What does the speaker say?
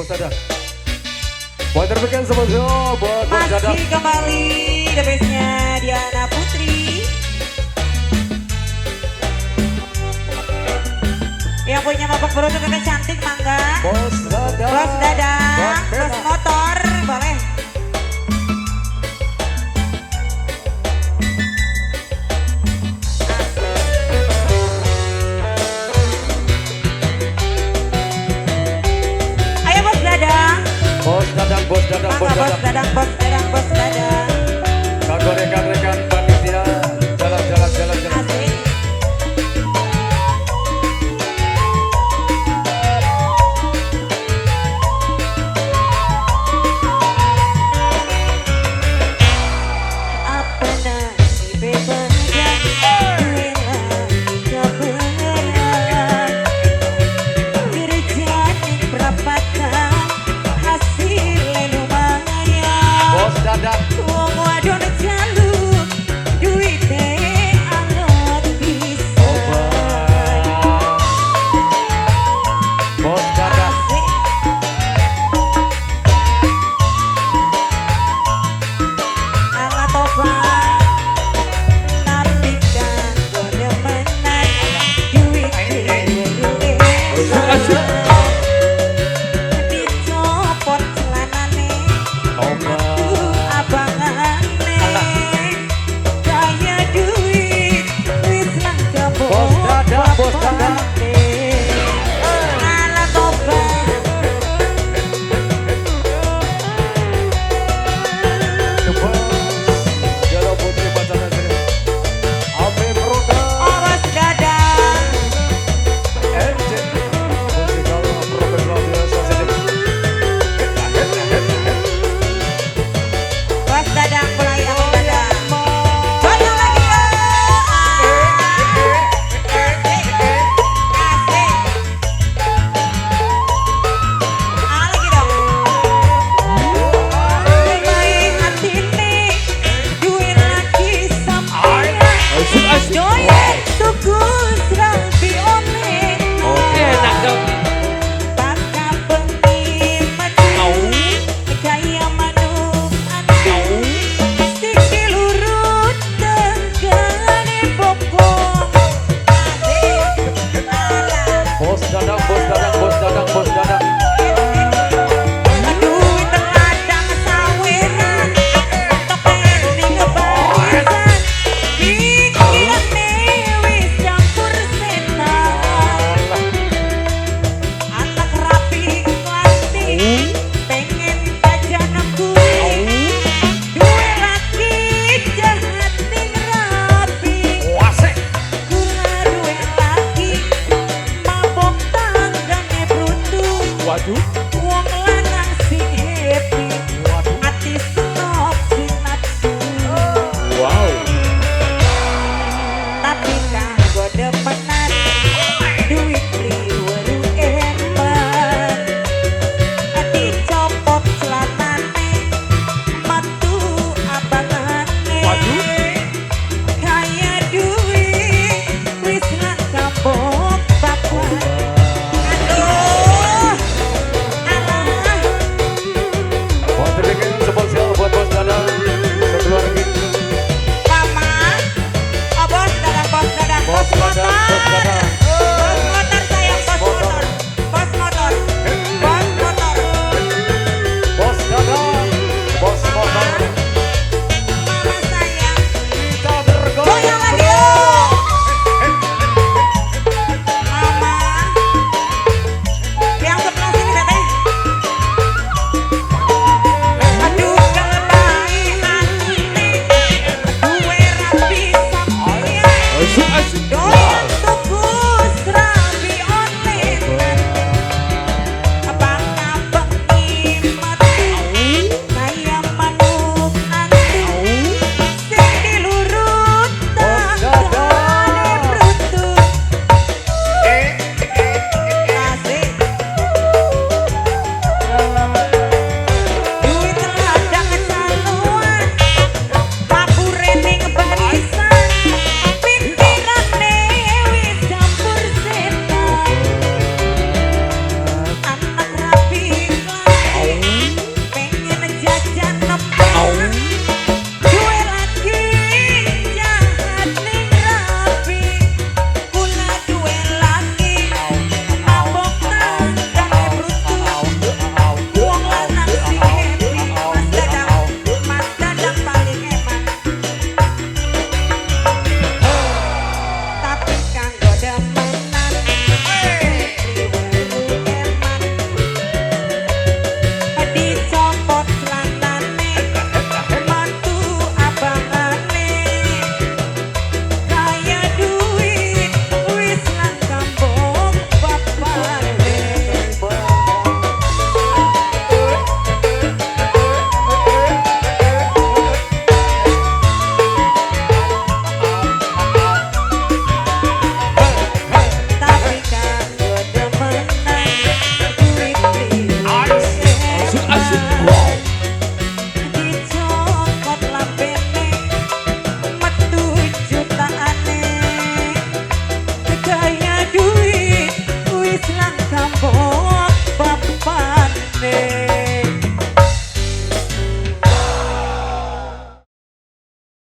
Bos Dadang. Buat terbikin semua buat Bos Dadang. Masih kembali the bestnya Diana Putri. Yang punya mabok beruntung kakak cantik mangga. Bos Dadang. Bos Dadang. Bos motor boleh. Bos Dadang, Bos Dadang, Bos Dadang. Bos Dadang, Bos Dadang, Bos Dadang. Kagak rekan-rekan panitia, jalan. Asik. Apa nasib berbeda bila kebenaran kerjaan perapatan hasilnya lumayan. Bos Dadang. Wong wadon jaluk duite alot pisan. Bos Dadang. Asik. Ala tobat tapi kan demenan duite dicopot celanane abangane kaya duit wis lang jabo Bos Dadang, Bos Dadang. ala tobat Jalo Putri Bacana Sini. Amin Program. Bos Dadang MC. Musikal profesional biasa saja. Bos Dadang mulai Bos Dadang goyang lagi ya asik lagi dong baik hati nih duit lagi sampai joye tuku serabi omeng Enak dong. baka bengi mati kaya manuk aneh sikil urut tenggane bokong asik ala Bos Dadang, Bos Dadang, Bos Dadang, Bos Dadang. duit terladang saweran topeni ngebarisan pikirane wis campur setan anak rapi plastik pengen jajan kuwi duwe laki jahat ning rapi Wasik. kula duwe laki mabok tanggane brundu Waduh.